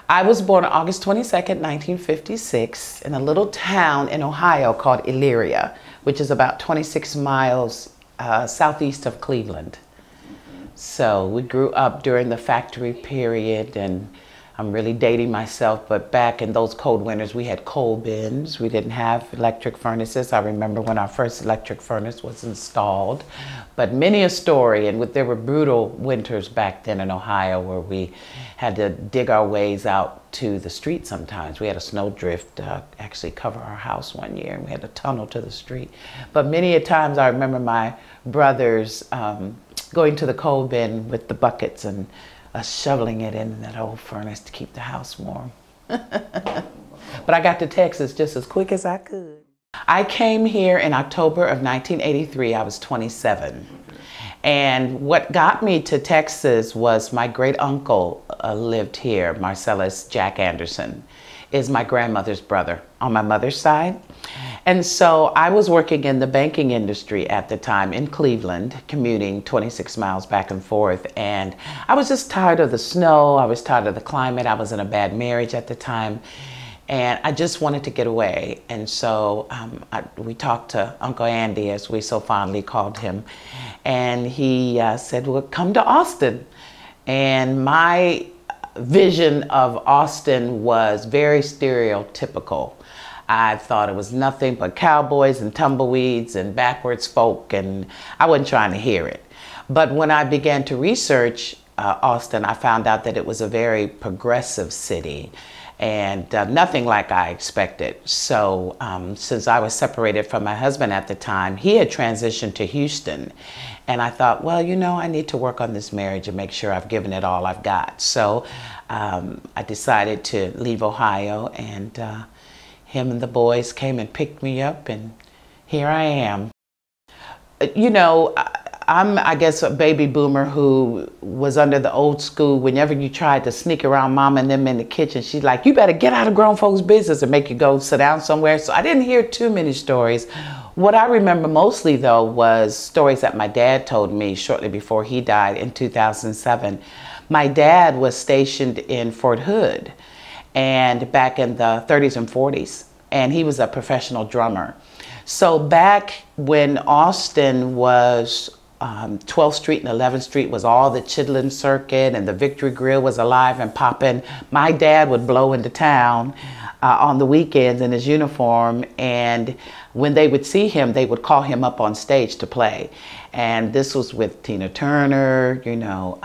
I was born August 22nd, 1956, in a little town in Ohio called Elyria, which is about 26 miles southeast of Cleveland. So we grew up during the factory period, and I'm really dating myself, but back in those cold winters, we had coal bins. We didn't have electric furnaces. I remember when our first electric furnace was installed. But many a story, and there were brutal winters back then in Ohio where we had to dig our ways out to the street sometimes. We had a snowdrift actually cover our house one year, and we had a tunnel to the street. But many a times I remember my brothers going to the coal bin with the buckets and shoveling it in that old furnace to keep the house warm. But I got to Texas just as quick as I could. I came here in October of 1983. I was 27. And what got me to Texas was my great uncle lived here. Marcellus Jack Anderson is my grandmother's brother on my mother's side. And so I was working in the banking industry at the time in Cleveland, commuting 26 miles back and forth. And I was just tired of the snow. I was tired of the climate. I was in a bad marriage at the time. And I just wanted to get away. And so we talked to Uncle Andy, as we so fondly called him. And he said, well, come to Austin. And my vision of Austin was very stereotypical. I thought it was nothing but cowboys and tumbleweeds and backwards folk, and I wasn't trying to hear it. But when I began to research Austin, I found out that it was a very progressive city and nothing like I expected. So since I was separated from my husband at the time, he had transitioned to Houston. And I thought, well, you know, I need to work on this marriage and make sure I've given it all I've got. So I decided to leave Ohio, and him and the boys came and picked me up, and here I am. You know, I'm, I guess, a baby boomer who was under the old school. Whenever you tried to sneak around mom and them in the kitchen, she's like, you better get out of grown folks' business, and make you go sit down somewhere. So I didn't hear too many stories. What I remember mostly, though, was stories that my dad told me shortly before he died in 2007. My dad was stationed in Fort Hood, and back in the 30s and 40s, and he was a professional drummer. So back when Austin was 12th Street and 11th Street was all the Chitlin Circuit, and the Victory Grill was alive and popping, my dad would blow into town on the weekends in his uniform, and when they would see him, they would call him up on stage to play. And this was with Tina Turner, you know,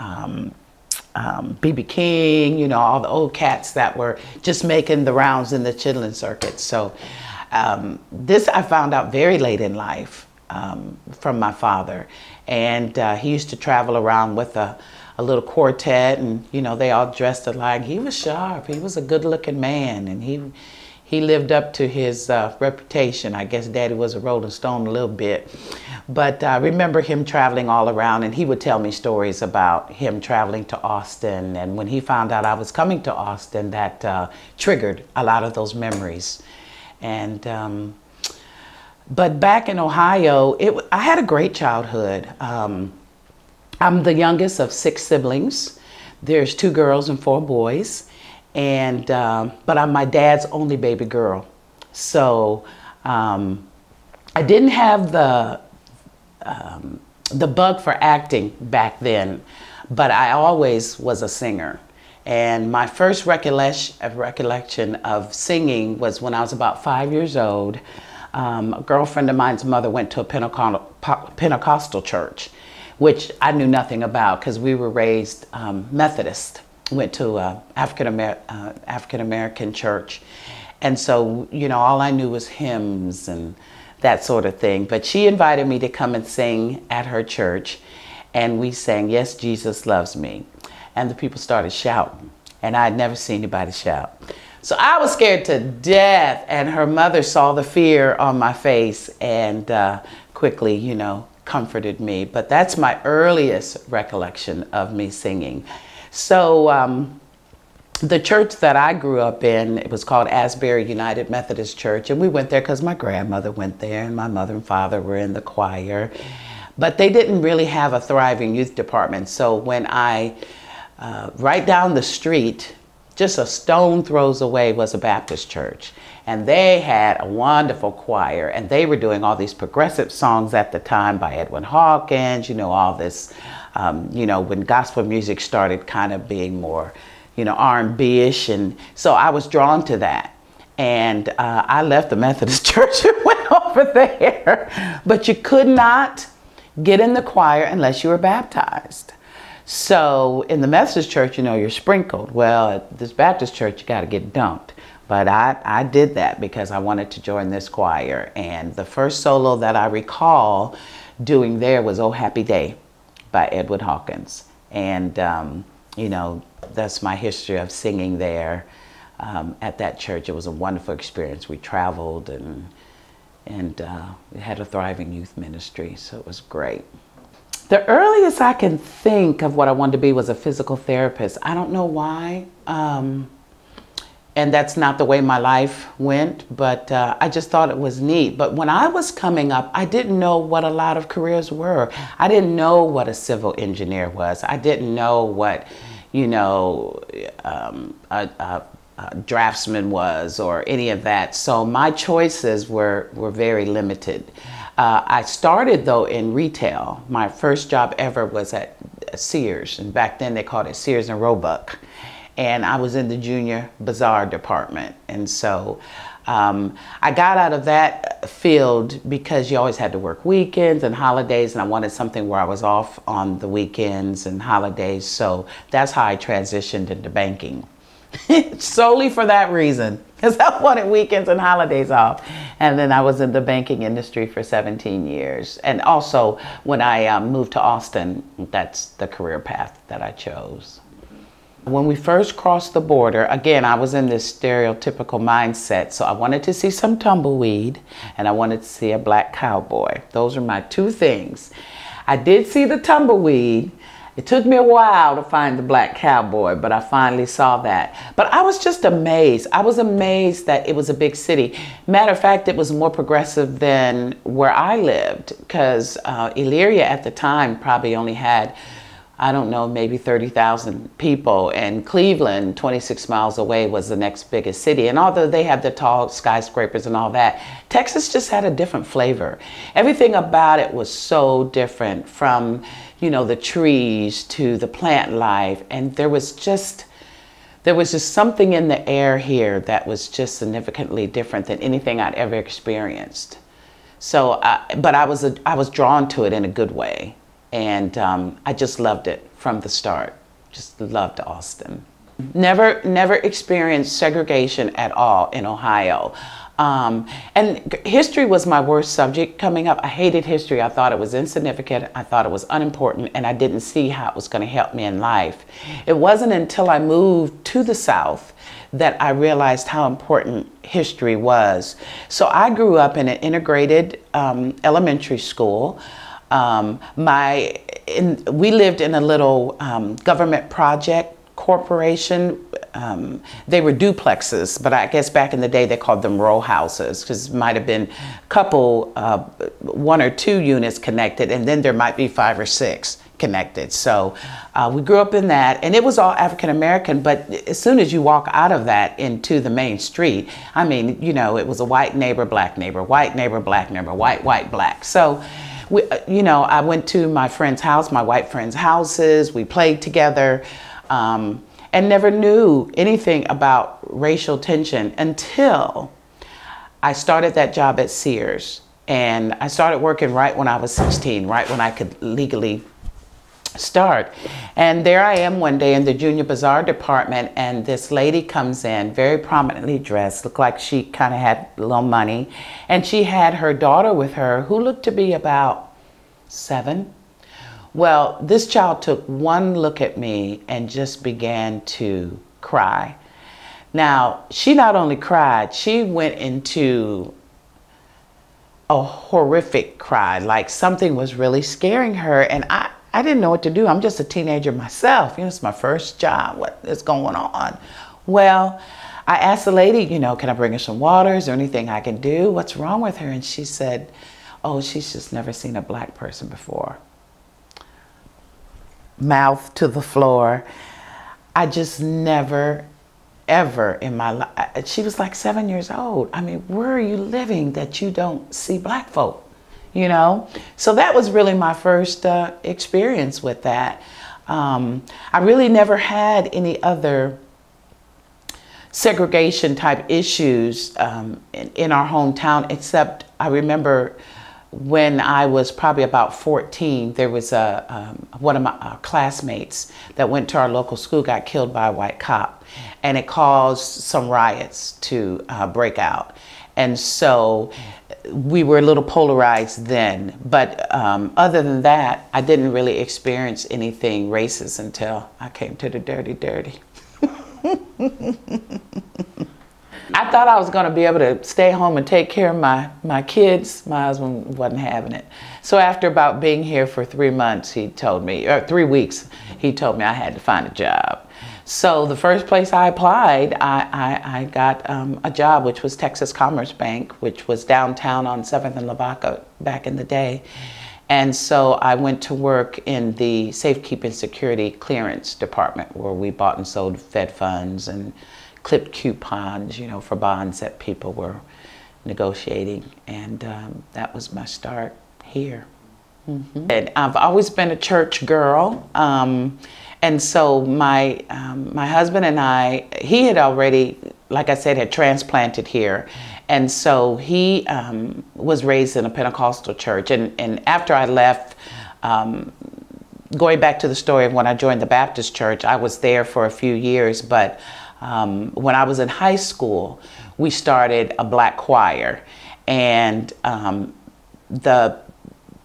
B.B. King, you know, all the old cats that were just making the rounds in the Chitlin Circuit. So this I found out very late in life from my father. And he used to travel around with a little quartet, and, you know, they all dressed alike. He was sharp. He was a good-looking man, and he lived up to his reputation. I guess Daddy was a Rolling Stone a little bit. But I remember him traveling all around, and he would tell me stories about him traveling to Austin. And when he found out I was coming to Austin, that triggered a lot of those memories. And but back in Ohio, I had a great childhood. I'm the youngest of 6 siblings. There's 2 girls and 4 boys. And but I'm my dad's only baby girl. So I didn't have the bug for acting back then, but I always was a singer. And my first recollection of singing was when I was about 5 years old. A girlfriend of mine's mother went to a Pentecostal church, which I knew nothing about because we were raised Methodist. Went to a African-American church. And so, you know, all I knew was hymns and that sort of thing. But she invited me to come and sing at her church. And we sang, Yes, Jesus Loves Me. And the people started shouting. And I had never seen anybody shout. So I was scared to death. And her mother saw the fear on my face and quickly, you know, comforted me. But that's my earliest recollection of me singing. So the church that I grew up in, it was called Asbury United Methodist Church, and we went there because my grandmother went there and my mother and father were in the choir. But they didn't really have a thriving youth department. So when I, right down the street just a stone throws away was a Baptist church. And they had a wonderful choir, and they were doing all these progressive songs at the time by Edwin Hawkins, you know, all this, you know, when gospel music started kind of being more, you know, R&B-ish. And so I was drawn to that. And I left the Methodist church and went over there. But you could not get in the choir unless you were baptized. So in the Methodist church, you know, you're sprinkled. Well, at this Baptist church, you got to get dunked. But I did that because I wanted to join this choir. And the first solo that I recall doing there was Oh Happy Day by Edwin Hawkins. And, you know, that's my history of singing there at that church. It was a wonderful experience. We traveled and we had a thriving youth ministry, so it was great. The earliest I can think of what I wanted to be was a physical therapist. I don't know why. And that's not the way my life went, but I just thought it was neat. But when I was coming up, I didn't know what a lot of careers were. I didn't know what a civil engineer was. I didn't know what, you know, a draftsman was or any of that. So my choices were very limited. I started though in retail. My first job ever was at Sears, and back then they called it Sears and Roebuck. And I was in the junior bazaar department. And so I got out of that field because you always had to work weekends and holidays, and I wanted something where I was off on the weekends and holidays. So that's how I transitioned into banking. Solely for that reason, because I wanted weekends and holidays off. And then I was in the banking industry for 17 years. And also when I moved to Austin, that's the career path that I chose. When we first crossed the border, again, I was in this stereotypical mindset. So I wanted to see some tumbleweed and I wanted to see a black cowboy. Those are my two things. I did see the tumbleweed. It took me a while to find the black cowboy, but I finally saw that. But I was just amazed. I was amazed that it was a big city. Matter of fact, it was more progressive than where I lived, because Elyria at the time probably only had, I don't know, maybe 30,000 people, and Cleveland, 26 miles away, was the next biggest city. And although they had the tall skyscrapers and all that, Texas just had a different flavor. Everything about it was so different, from, you know, the trees to the plant life. And there was just something in the air here that was just significantly different than anything I'd ever experienced. So, but I was drawn to it in a good way. And I just loved it from the start. Just loved Austin. Never experienced segregation at all in Ohio. And history was my worst subject coming up. I hated history. I thought it was insignificant. I thought it was unimportant, and I didn't see how it was going to help me in life. It wasn't until I moved to the South that I realized how important history was. So I grew up in an integrated elementary school. We lived in a little government project corporation. They were duplexes, but I guess back in the day they called them row houses, because it might have been a couple, 1 or 2 units connected, and then there might be 5 or 6 connected. So we grew up in that, and it was all African American, but as soon as you walk out of that into the main street, I mean, you know, it was a white neighbor, black neighbor, white neighbor, black neighbor, white, white, black. So you know, I went to my friend's house, my white friends' houses. We played together, and never knew anything about racial tension until I started that job at Sears. And I started working right when I was 16, right when I could legally start. And there I am one day in the junior bazaar department, and this lady comes in, very prominently dressed, looked like she kind of had a little money, and she had her daughter with her who looked to be about 7. Well, this child took one look at me and just began to cry. Now, she not only cried, she went into a horrific cry, like something was really scaring her, and I didn't know what to do. I'm just a teenager myself. You know, it's my first job. What is going on? Well, I asked the lady, you know, can I bring her some water? Is there anything I can do? What's wrong with her? And she said, oh, she's just never seen a black person before. Mouth to the floor. I just never ever in my life. She was like 7 years old. I mean, where are you living that you don't see black folk? You know? So that was really my first experience with that. I really never had any other segregation type issues in our hometown, except I remember when I was probably about 14, there was one of my classmates that went to our local school got killed by a white cop, and it caused some riots to break out. And so we were a little polarized then, but other than that, I didn't really experience anything racist until I came to the dirty, dirty. I thought I was going to be able to stay home and take care of my kids. My husband wasn't having it. So after about being here for 3 months, he told me, or 3 weeks, he told me I had to find a job. So the first place I applied, I got a job, which was Texas Commerce Bank, which was downtown on 7th and Lavaca back in the day. And so I went to work in the safekeeping security clearance department, where we bought and sold Fed funds and clipped coupons, you know, for bonds that people were negotiating. And that was my start here. And I've always been a church girl. And so my husband and I, he had already, like I said, had transplanted here. And so he was raised in a Pentecostal church. And after I left, going back to the story of when I joined the Baptist church, I was there for a few years. But when I was in high school, we started a black choir. And the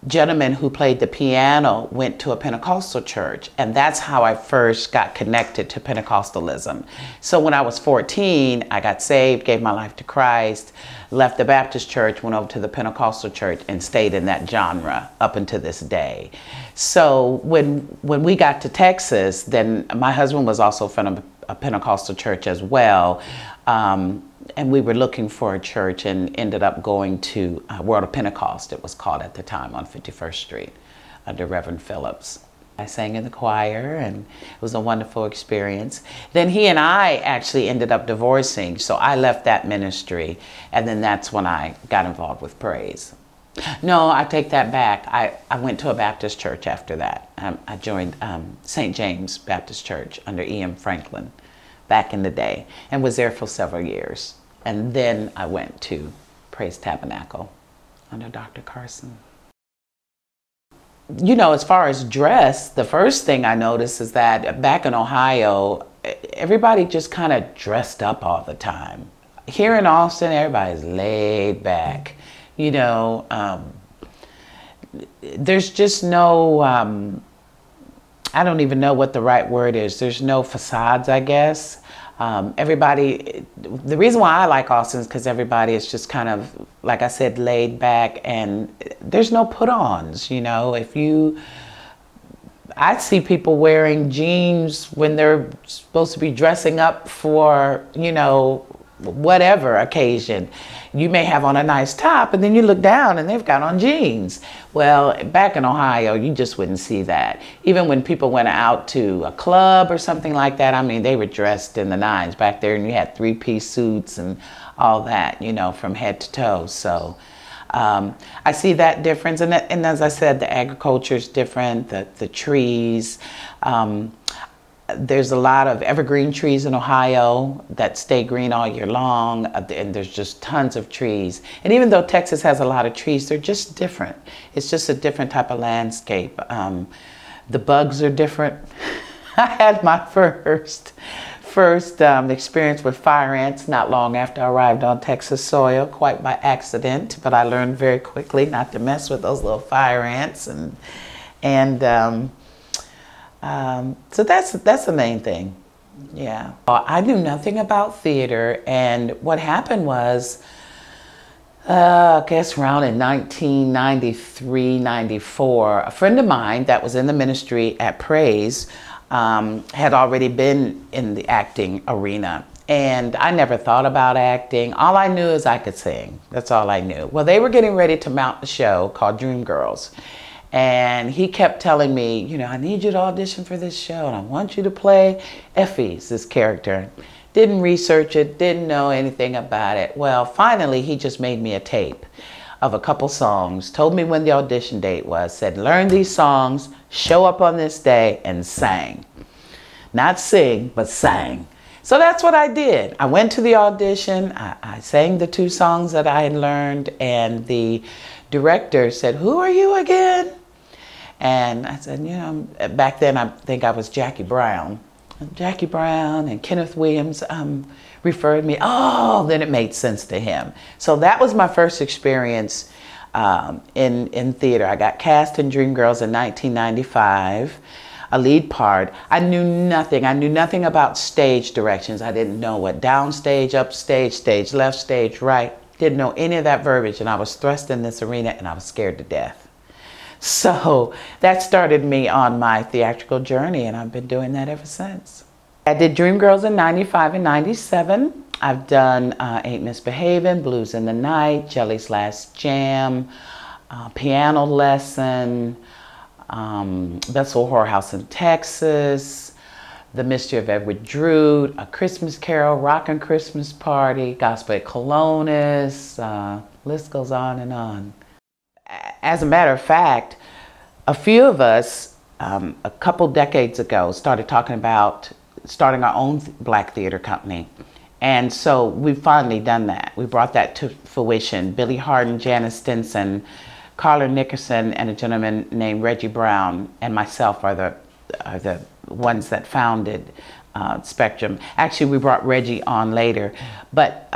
gentleman who played the piano went to a Pentecostal church, and that's how I first got connected to Pentecostalism. So when I was 14, I got saved, gave my life to Christ, left the Baptist church, went over to the Pentecostal church, and stayed in that genre up until this day. So when we got to Texas, then my husband was also from a Pentecostal church as well. And we were looking for a church and ended up going to World of Pentecost, it was called at the time, on 51st Street under Reverend Phillips. I sang in the choir, and it was a wonderful experience. Then he and I actually ended up divorcing, so I left that ministry, and then that's when I got involved with praise. No, I take that back. I went to a Baptist church after that. I joined St. James Baptist Church under E.M. Franklin back in the day, and was there for several years. And then I went to Praise Tabernacle under Dr. Carson. You know, as far as dress, the first thing I noticed is that back in Ohio, everybody just kind of dressed up all the time. Here in Austin, everybody's laid back. You know, there's just no, I don't even know what the right word is. There's no facades, I guess. Everybody, the reason why I like Austin is because everybody is just kind of, like I said, laid back, and there's no put-ons, you know. I see people wearing jeans when they're supposed to be dressing up for, you know, whatever occasion. You may have on a nice top, and then you look down and they've got on jeans. Well, back in Ohio, you just wouldn't see that. Even when people went out to a club or something like that, I mean, they were dressed in the nines back there, and you had three-piece suits and all that, you know, from head to toe. So I see that difference. And as I said, the agriculture is different, the trees. There's a lot of evergreen trees in Ohio that stay green all year long, and there's just tons of trees. And even though Texas has a lot of trees, they're just different. It's just a different type of landscape. The bugs are different. I had my first experience with fire ants not long after I arrived on Texas soil, quite by accident, but I learned very quickly not to mess with those little fire ants, so that's the main thing. Yeah. I knew nothing about theater, and what happened was, I guess around in 1993, 94, a friend of mine that was in the ministry at Praise had already been in the acting arena. And I never thought about acting. All I knew is I could sing. That's all I knew. Well, they were getting ready to mount a show called Dream Girls. And he kept telling me, you know, I need you to audition for this show, and I want you to play Effie's, this character. didn't research it, didn't know anything about it. Well, finally, he just made me a tape of a couple songs, told me when the audition date was, said, learn these songs, show up on this day, and sang. Not sing, but sang. So that's what I did. I went to the audition, I sang the 2 songs that I had learned, and the director said, who are you again? And I said, you know, back then I think I was Jacqui Brown. And Jacqui Brown and Kenneth Williams referred me. Oh, then it made sense to him. So that was my first experience in theater. I got cast in Dreamgirls in 1995, a lead part. I knew nothing. I knew nothing about stage directions. I didn't know what downstage, upstage, stage left, stage right. Didn't know any of that verbiage, and I was thrust in this arena and I was scared to death. So that started me on my theatrical journey, and I've been doing that ever since. I did Dreamgirls in 95 and 97. I've done Ain't Misbehavin', Blues in the Night, Jelly's Last Jam, Piano Lesson, Bessel Whorehouse in Texas, The Mystery of Edward Drood, A Christmas Carol, Rockin' Christmas Party, Gospel at Colonus, list goes on and on. As a matter of fact, a few of us a couple decades ago started talking about starting our own black theater company. And so we've finally done that. We brought that to fruition. Billy Hardin, Janice Stinson, Carla Nickerson, and a gentleman named Reggie Brown and myself are the ones that founded Spectrum. Actually, we brought Reggie on later, but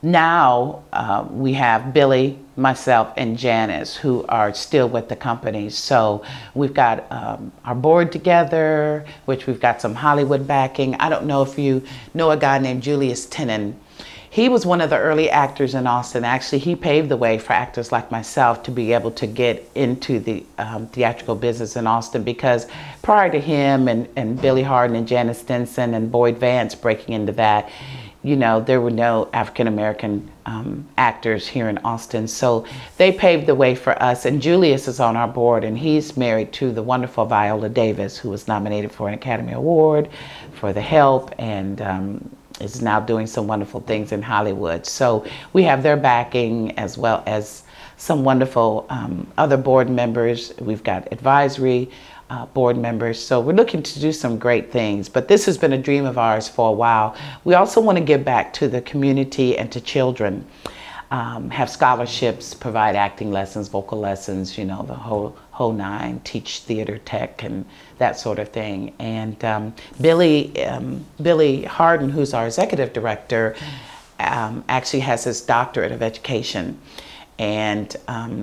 now we have Billy, myself, and Janice, who are still with the company. So we've got our board together, which we've got some Hollywood backing. I don't know if you know a guy named Julius Tenen. He was one of the early actors in Austin. Actually, he paved the way for actors like myself to be able to get into the theatrical business in Austin, because prior to him and Billy Hardin and Janice Stinson and Boyd Vance breaking into that, you know, there were no African-American actors here in Austin. So they paved the way for us. And Julius is on our board, and he's married to the wonderful Viola Davis, who was nominated for an Academy Award for The Help, and is now doing some wonderful things in Hollywood. So we have their backing, as well as some wonderful other board members. We've got advisory board members. So we're looking to do some great things, but this has been a dream of ours for a while. We also want to give back to the community and to children, have scholarships, provide acting lessons, vocal lessons, you know, the whole nine, teach theater tech and that sort of thing. And Billy Hardin, who's our executive director, actually has his doctorate of education. And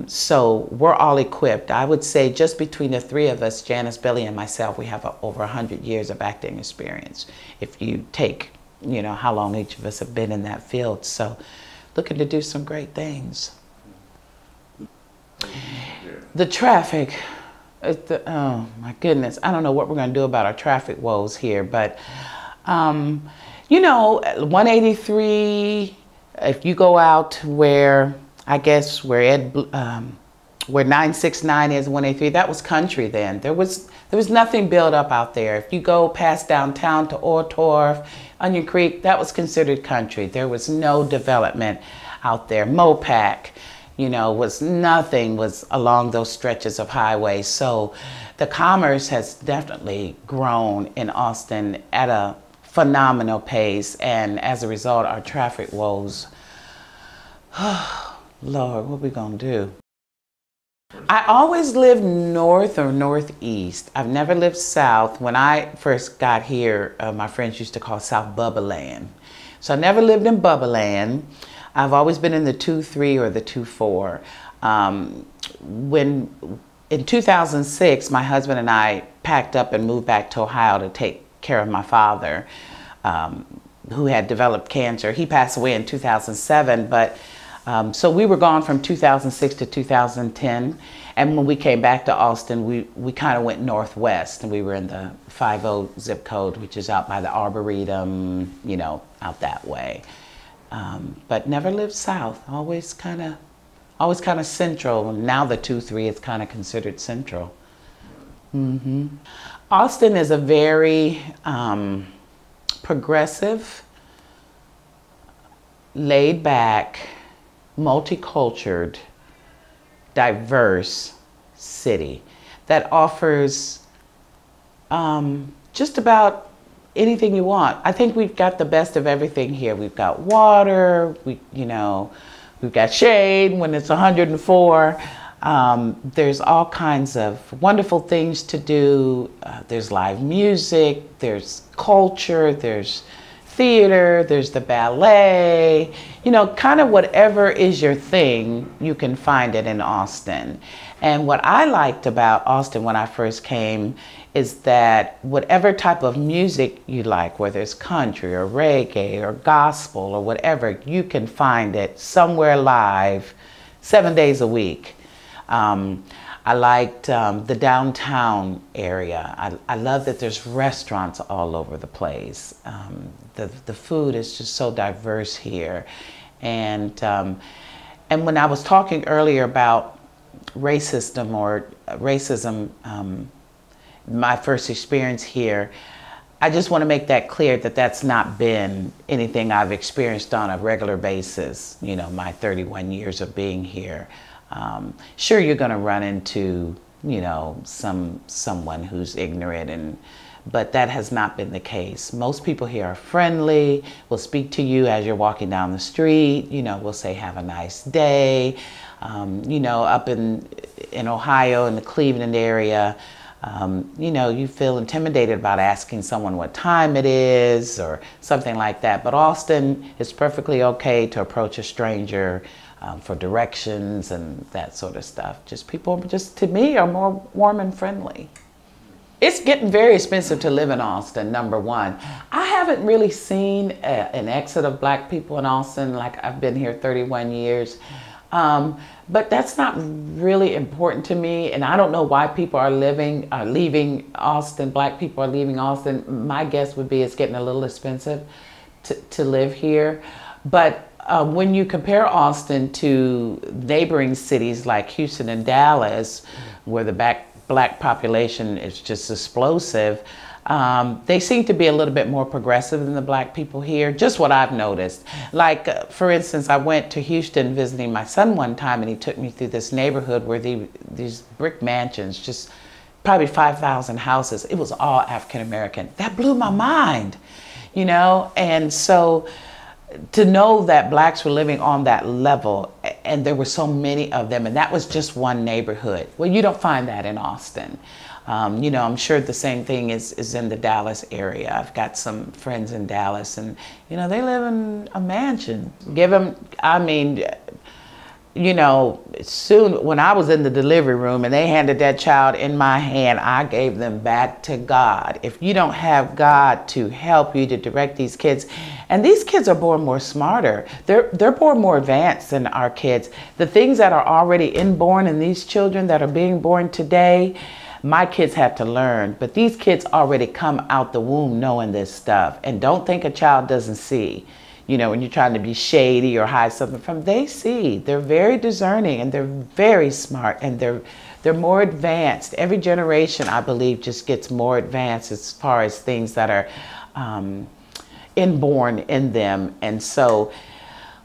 so we're all equipped. I would say just between the 3 of us, Janice, Billy, and myself, we have over 100 years of acting experience, if you take, you know, how long each of us have been in that field. So looking to do some great things. The traffic, oh my goodness, I don't know what we're going to do about our traffic woes here, but you know, 183, if you go out where, I guess where 969 is, 183, that was country then. There was nothing built up out there. If you go past downtown to Ortorf, Onion Creek, that was considered country. There was no development out there. Mopac, you know, nothing was along those stretches of highway. So the commerce has definitely grown in Austin at a phenomenal pace, and as a result, our traffic woes, Lord, what we gonna do? I always lived north or northeast. I've never lived south. When I first got here, my friends used to call South Bubba Land. So I never lived in Bubba Land. I've always been in the 2-3 or the 2-4. In 2006, my husband and I packed up and moved back to Ohio to take care of my father, who had developed cancer. He passed away in 2007, but so we were gone from 2006 to 2010, and when we came back to Austin, we kind of went northwest, and we were in the 50 zip code, which is out by the Arboretum, you know, out that way. But never lived south. Always kind of central. Now the 2-3 is kind of considered central. Austin is a very progressive laid back, multicultural, diverse city that offers just about anything you want. I think we've got the best of everything here. We've got water, we've got shade when it's 104. There's all kinds of wonderful things to do. There's live music, there's culture, there's theater, there's the ballet, kind of whatever is your thing, you can find it in Austin. And what I liked about Austin when I first came is that whatever type of music you like, whether it's country or reggae or gospel or whatever, you can find it somewhere live 7 days a week. I liked the downtown area. I love that there's restaurants all over the place. The food is just so diverse here. And when I was talking earlier about racism, my first experience here, I just want to make that clear that that's not been anything I've experienced on a regular basis, my 31 years of being here. Sure, you're going to run into, someone who's ignorant, but that has not been the case. Most people here are friendly, will speak to you as you're walking down the street, will say, have a nice day. Up in Ohio, in the Cleveland area, you feel intimidated about asking someone what time it is or something like that. But Austin, it's perfectly okay to approach a stranger for directions and that sort of stuff. People, to me, are more warm and friendly. It's getting very expensive to live in Austin, number one. I haven't really seen an exit of Black people in Austin. Like, I've been here 31 years. But that's not really important to me, and I don't know why people are leaving Austin. Black people are leaving Austin. My guess would be it's getting a little expensive to live here. But when you compare Austin to neighboring cities like Houston and Dallas, where the Black population is just explosive, they seem to be a little bit more progressive than the Black people here, just what I've noticed. Like, for instance, I went to Houston visiting my son one time, and he took me through this neighborhood where these brick mansions, just probably 5,000 houses. It was all African American. That blew my mind, and so to know that Blacks were living on that level, and there were so many of them, and that was just one neighborhood. Well, you don't find that in Austin. I'm sure the same thing is in the Dallas area. I've got some friends in Dallas, and they live in a mansion. Soon when I was in the delivery room and they handed that child in my hand, I gave them back to God. If you don't have God to help you to direct these kids, and these kids are born more smarter. They're born more advanced than our kids. The things that are already inborn in these children that are being born today, my kids have to learn, but these kids already come out the womb knowing this stuff. And don't think a child doesn't see. When you're trying to be shady or hide something from, they see. They're very discerning, and they're very smart, and they're more advanced. Every generation, I believe, just gets more advanced as far as things that are inborn in them. And so,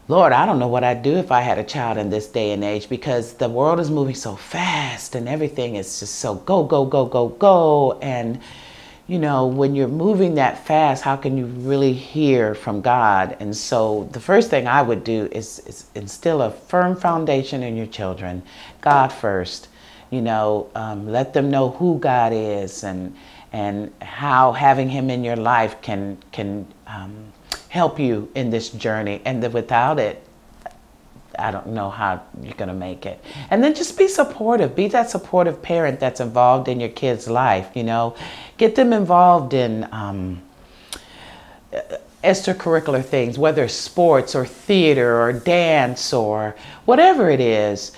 Lord, I don't know what I'd do if I had a child in this day and age, because the world is moving so fast and everything is just so go, go, go, go, go. And, when you're moving that fast, how can you really hear from God? And so the first thing I would do is instill a firm foundation in your children. God first, let them know who God is and how having him in your life can help you in this journey, and that without it, I don't know how you're going to make it. And then just be supportive. Be that supportive parent that's involved in your kid's life, Get them involved in extracurricular things, whether it's sports or theater or dance or whatever it is.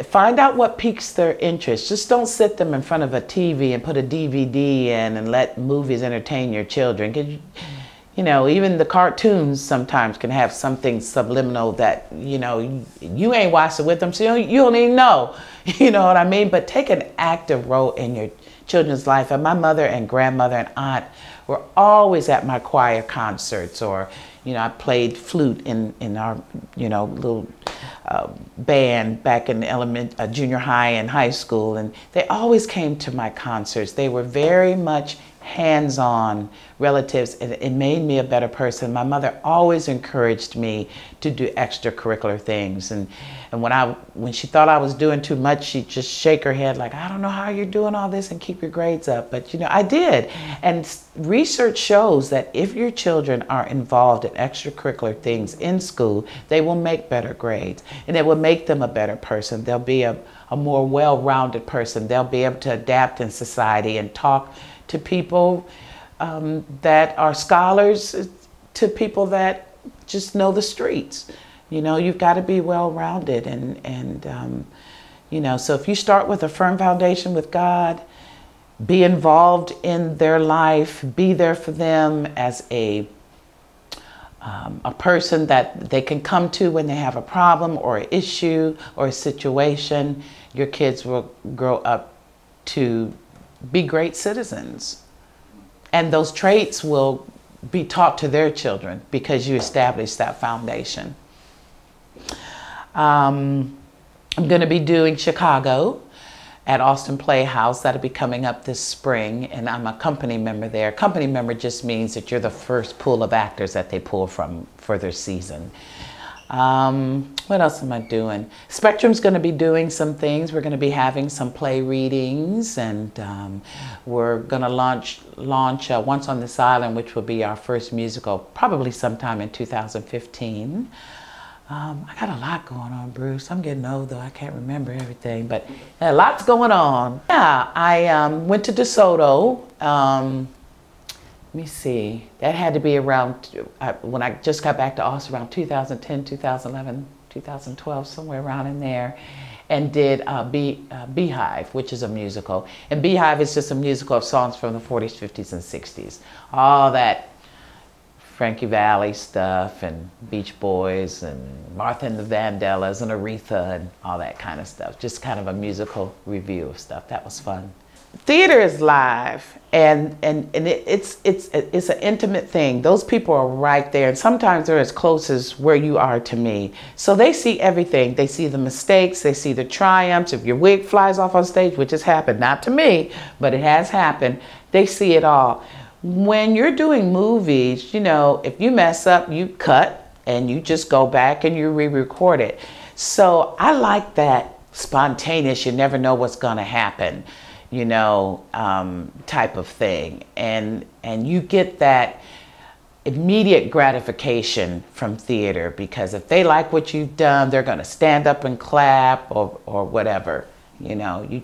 Find out what piques their interest. Just don't sit them in front of a TV and put a DVD in and let movies entertain your children. you know, even the cartoons sometimes can have something subliminal that, you know, you ain't watched it with them, so you don't even know. You know what I mean? But take an active role in your children's life. And my mother and grandmother and aunt were always at my choir concerts, or, you know, I played flute in our, you know, little band back in junior high and high school. And they always came to my concerts. They were very much hands-on relatives, and it made me a better person. My mother always encouraged me to do extracurricular things, and when she thought I was doing too much, she'd just shake her head like, I don't know how you're doing all this and keep your grades up. But you know, I did. And research shows that if your children are involved in extracurricular things in school, they will make better grades, and it will make them a better person. They'll be a more well-rounded person. They'll be able to adapt in society and talk to people that are scholars, to people that just know the streets. You know, you've got to be well-rounded, and you know, so if you start with a firm foundation with God, be involved in their life, be there for them as a person that they can come to when they have a problem or an issue or a situation, your kids will grow up to be great citizens. And those traits will be taught to their children because you established that foundation. I'm going to be doing Chicago at Austin Playhouse. That'll be coming up this spring, and I'm a company member there. Company member just means that you're the first pool of actors that they pull from for their season. What else am I doing? Spectrum's going to be doing some things. We're going to be having some play readings, and we're going to launch Once on This Island, which will be our first musical, probably sometime in 2015. I got a lot going on, Bruce. I'm getting old, though. I can't remember everything, but lots going on. Yeah, I went to DeSoto. Let me see. That had to be around, when I just got back to Austin, around 2010, 2011, 2012, somewhere around in there, and did Beehive, which is a musical. And Beehive is just a musical of songs from the 40s, 50s, and 60s. All that Frankie Valli stuff, and Beach Boys, and Martha and the Vandellas, and Aretha, and all that kind of stuff. Just kind of a musical review of stuff. That was fun. Theater is live, and it's an intimate thing. Those people are right there, and sometimes they're as close as where you are to me. So they see everything. They see the mistakes, they see the triumphs. If your wig flies off on stage, which has happened, not to me, but it has happened, they see it all. When you're doing movies, you know, if you mess up, you cut, and you just go back and you re-record it. So I like that spontaneous, you never know what's gonna happen, you know, type of thing. And you get that immediate gratification from theater, because if they like what you've done, they're gonna stand up and clap or whatever. You know, you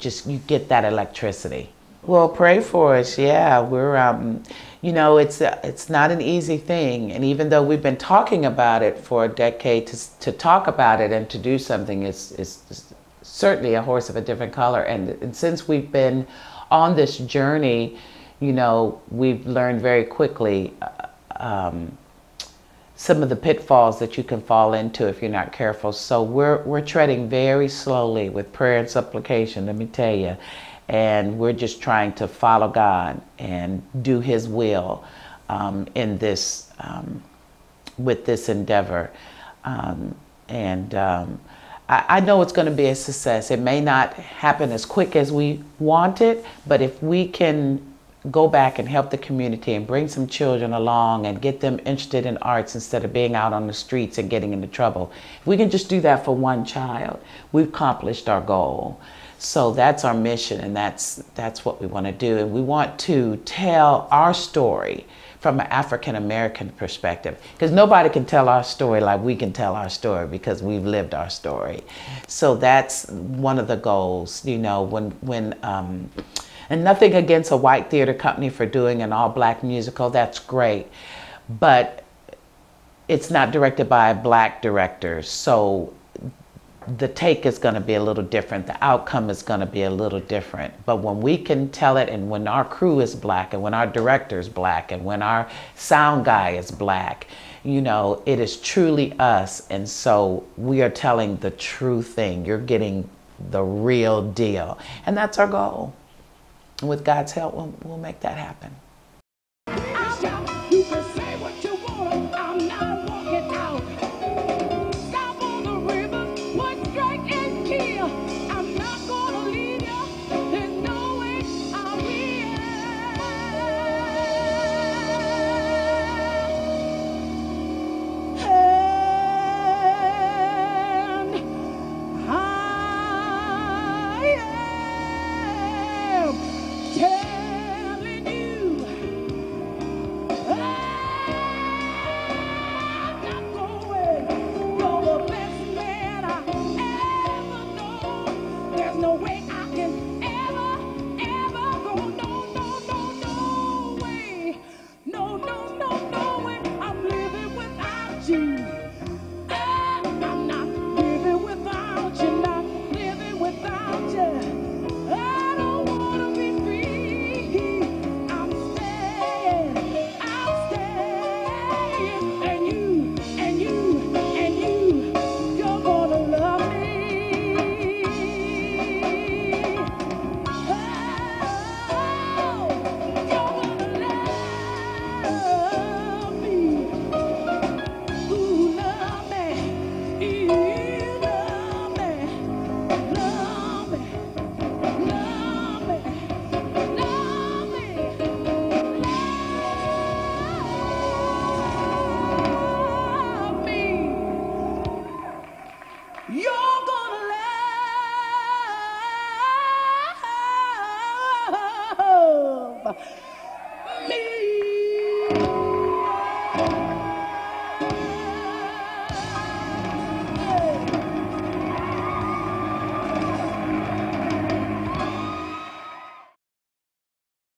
get that electricity. Well, pray for us. Yeah, we're, you know, it's not an easy thing. And even though we've been talking about it for a decade, to talk about it and to do something is certainly a horse of a different color. And since we've been on this journey, you know, we've learned very quickly some of the pitfalls that you can fall into if you're not careful. So we're treading very slowly with prayer and supplication, let me tell you. And we're just trying to follow God and do His will in this, with this endeavor. I know it's going to be a success. It may not happen as quick as we want it, but if we can go back and help the community and bring some children along and get them interested in arts instead of being out on the streets and getting into trouble, if we can just do that for one child, we've accomplished our goal. So that's our mission, and that's what we want to do. And we want to tell our story from an African-American perspective, because nobody can tell our story like we can tell our story, because we've lived our story. So that's one of the goals, you know, and nothing against a white theater company for doing an all-black musical, that's great. But it's not directed by a black director. So the take is going to be a little different. The outcome is going to be a little different. But when we can tell it, and when our crew is black, and when our director is black, and when our sound guy is black, you know, it is truly us. And so we are telling the true thing. You're getting the real deal. And that's our goal. And with God's help, we'll make that happen. You can say what you want, I'm not walking out. Stop on the river, one strike and kill. I'm not gonna leave you, there's no way I will. And I am telling you, I'm not going. You're the best man I ever know. There's no way I can ever go. No, no, no, no way. No, no, no, no way. I'm living without you. I'm not living without you. Not living without you. I don't wanna be free. I'm staying. And you're gonna love me. Oh, you're gonna love me. Ooh, love me. You love me. Love me. Love me. Love me. Love me. You're gonna love me.